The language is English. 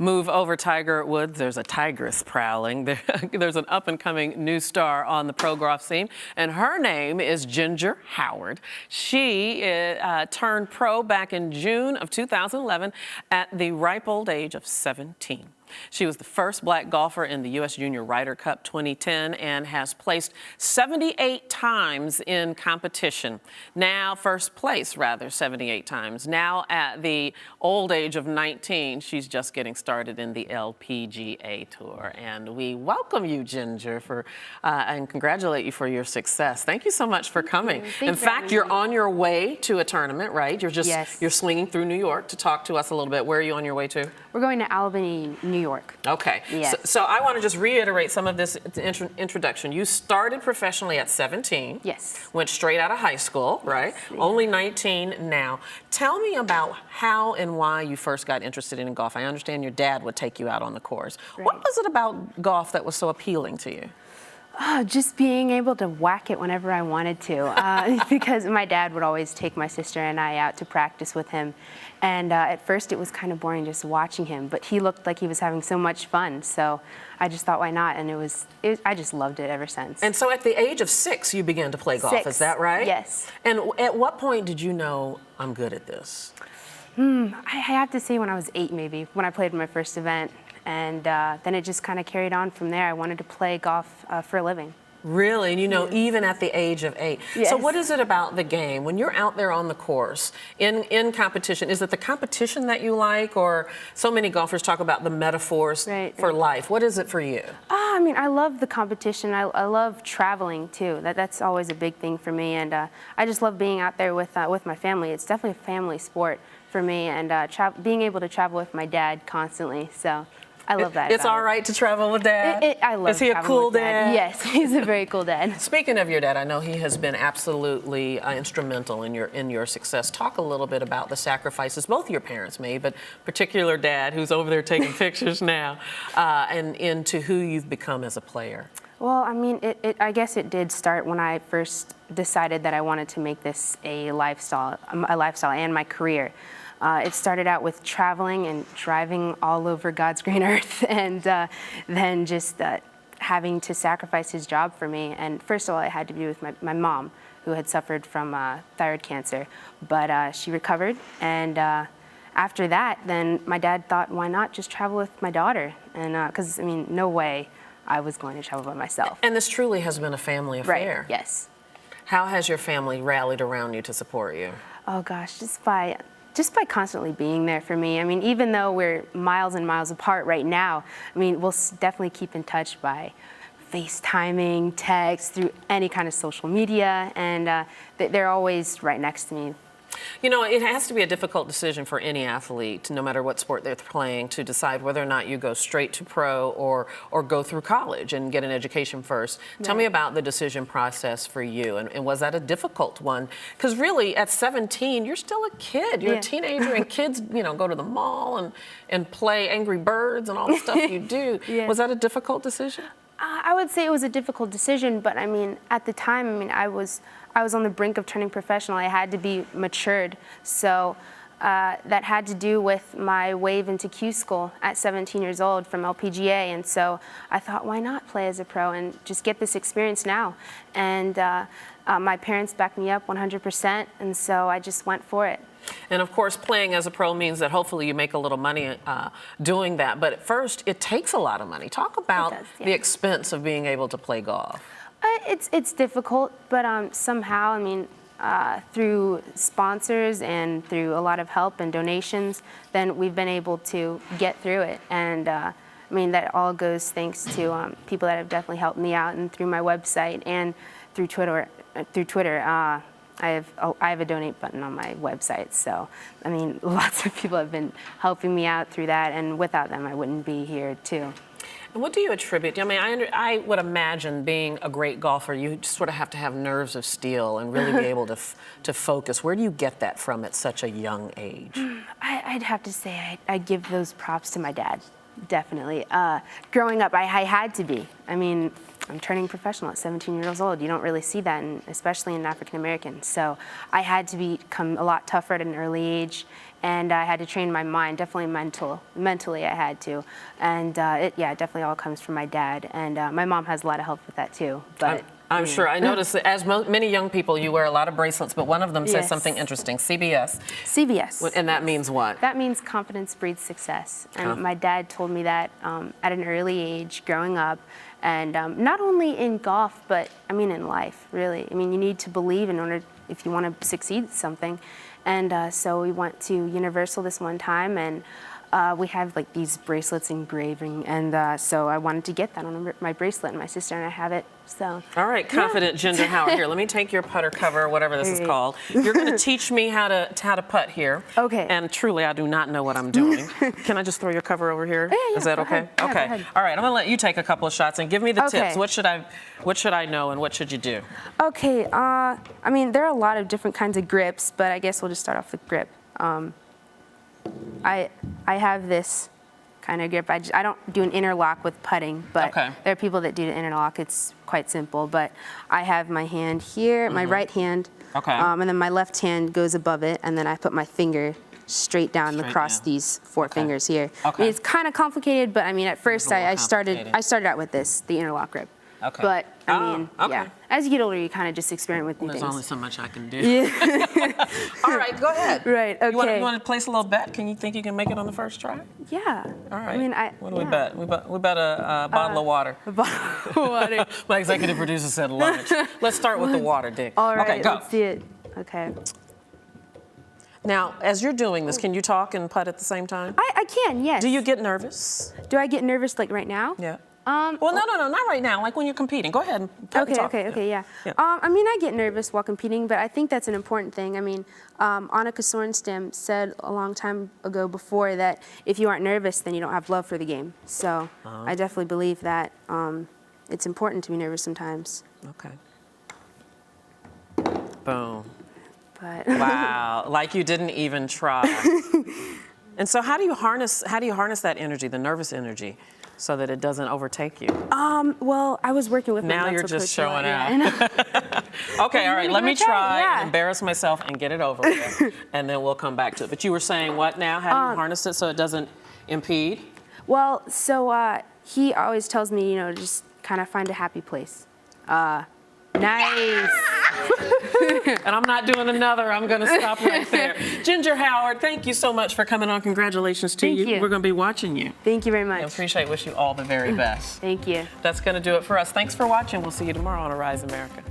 Move over, Tiger Woods. There's a tigress prowling. There's an up-and-coming new star on the pro golf scene, and her name is Ginger Howard. She turned pro back in June of 2011 at the ripe old age of 17. She was the first black golfer in the U.S. Junior Ryder Cup 2010 and has placed 78 times in competition. Now, first place, rather, 78 times. Now, at the old age of 19, she's just getting started in the LPGA Tour. And we welcome you, Ginger, and congratulate you for your success. Thank you so much for coming. In fact, you're on your way to a tournament, right? You're swinging through New York to talk to us a little bit. Where are you on your way to? We're going to Albany, New York. Okay. Yes. So I want to just reiterate some of this introduction. You started professionally at 17. Yes. Went straight out of high school, right? Yes. Only 19 now. Tell me about how and why you first got interested in golf. I understand your dad would take you out on the course. Right. What was it about golf that was so appealing to you? Just being able to whack it whenever I wanted to, because my dad would always take my sister and I out to practice with him. And at first it was kind of boring just watching him, but he looked like he was having so much fun. So I just thought, why not? And I just loved it ever since. And so at the age of 6, you began to play golf, 6. Is that right? Yes. And at what point did you know, I'm good at this? I have to say when I was 8 maybe, when I played my first event. And then it just kind of carried on from there. I wanted to play golf for a living. Really? And you know, even at the age of 8. Yes. So what is it about the game? When you're out there on the course, in competition, is it the competition that you like? Or so many golfers talk about the metaphors for life. What is it for you? I mean, I love the competition. I love traveling, too. That's always a big thing for me. And I just love being out there with my family. It's definitely a family sport for me. And being able to travel with my dad constantly. So I love that. It's all right to travel with Dad? I love. Is he a cool dad? Yes, he's a very cool dad. Speaking of your dad, I know he has been absolutely instrumental in your success. Talk a little bit about the sacrifices both your parents made, but particular Dad, who's over there taking pictures now, and into who you've become as a player. Well, I mean, I guess it did start when I first decided that I wanted to make this a lifestyle and my career. It started out with traveling and driving all over God's green earth, and then just having to sacrifice his job for me. And first of all, it had to be with my mom, who had suffered from thyroid cancer, but she recovered. And after that, then my dad thought, why not just travel with my daughter? And because, I mean, no way I was going to travel by myself. And this truly has been a family affair. Right, yes. How has your family rallied around you to support you? Oh gosh, just by constantly being there for me. I mean, even though we're miles and miles apart right now, I mean, we'll definitely keep in touch by FaceTiming, text, through any kind of social media, and they're always right next to me. You know, it has to be a difficult decision for any athlete, no matter what sport they're playing, to decide whether or not you go straight to pro or go through college and get an education first. Right. Tell me about the decision process for you, and was that a difficult one? Because really, at 17, you're still a kid. You're a teenager, and kids, you know, go to the mall and play Angry Birds and all the stuff you do. Was that a difficult decision? I would say it was a difficult decision, but I mean, at the time, I mean, I was on the brink of turning professional. I had to be matured, so that had to do with my wave into Q school at 17 years old from LPGA, and so I thought, why not play as a pro and just get this experience now? And my parents backed me up 100%, and so I just went for it. And of course, playing as a pro means that hopefully you make a little money doing that. But at first, it takes a lot of money. Talk about the expense of being able to play golf. It's difficult, but somehow, I mean, through sponsors and through a lot of help and donations, then we've been able to get through it. And I mean, that all goes thanks to people that have definitely helped me out, and through my website and through Twitter. I have a donate button on my website, so I mean, lots of people have been helping me out through that, and without them, I wouldn't be here too. And what do you attribute? I mean, I would imagine being a great golfer, you sort of have to have nerves of steel and really be able to focus. Where do you get that from at such a young age? I'd have to say I give those props to my dad. Definitely. Growing up, I had to be. I mean, I'm turning professional at 17 years old. You don't really see that, especially in African Americans. So I had to become a lot tougher at an early age, and I had to train my mind. Definitely mentally, I had to. And it definitely all comes from my dad. And my mom has a lot of help with that too. But I'm sure. I noticed that as many young people, you wear a lot of bracelets, but one of them says Yes. something interesting, CBS. CBS. And that means what? That means confidence breeds success. And my dad told me that at an early age, growing up, and not only in golf, but I mean in life, really. I mean, you need to believe in order if you want to succeed at something. And so we went to Universal this one time, and we have like these bracelets engraving, and so I wanted to get that on my bracelet, and my sister and I have it. So. All right, confident Ginger Howard. Here, let me take your putter cover, whatever this is called. You're going to teach me how to putt here. Okay. And truly, I do not know what I'm doing. Can I just throw your cover over here? Yeah, Is that go okay? ahead. Yeah, Okay. go ahead. All right. I'm going to let you take a couple of shots and give me the Okay. tips. What should I know and what should you do? Okay. I mean, there are a lot of different kinds of grips, but I guess we'll just start off with grip. I have this kind of grip. I don't do an interlock with putting, but Okay. there are people that do the interlock. It's quite simple, but I have my hand here, my right hand, Okay. and then my left hand goes above it, and then I put my finger straight down Straight across down. these four fingers here. I Okay. mean, it's kind of complicated, but I mean, at first a little I started complicated. out with the interlock grip. Okay. But I Oh, mean, okay. yeah. As you get older, you kind of just experiment with new There's things. only so much I can do. All right, go ahead. Right. Okay. You want to place a little bet? Can you think you can make it on the first try? Yeah. All right. I mean, what do we bet? We bet a bottle of water. A bottle of water. My executive producer said lunch. Let's start with the water, Dick. All right. Okay, go. Let's see it. Okay. Now, as you're doing this, can you talk and putt at the same time? I can. Yes. Do you get nervous? Do I get nervous like right now? Yeah. Well, no, not right now. Like when you're competing. Go ahead and putt and talk. Okay, yeah. Yeah. I mean, I get nervous while competing, but I think that's an important thing. I mean, Annika Sorenstam said a long time ago before that if you aren't nervous, then you don't have love for the game. So I definitely believe that it's important to be nervous sometimes. Okay. Boom. But Wow. Like you didn't even try. And so how do you harness that energy, the nervous energy, so that it doesn't overtake you? well, I was working with my Now you're mental just coach a showing lot, out. yeah. Okay, all right, let me Give it a try, try yeah. and embarrass myself and get it over with, and then we'll come back to it. But you were saying what now? How do you harness it so it doesn't impede? Well, so he always tells me, just kind of find a happy place. Nice. And I'm not doing another. I'm going to stop right there. Ginger Howard, thank you so much for coming on. Congratulations to Thank you. We're going to be watching you. Thank you very much. I appreciate, wish you all the very best. Thank you. That's going to do it for us. Thanks for watching. We'll see you tomorrow on Arise America.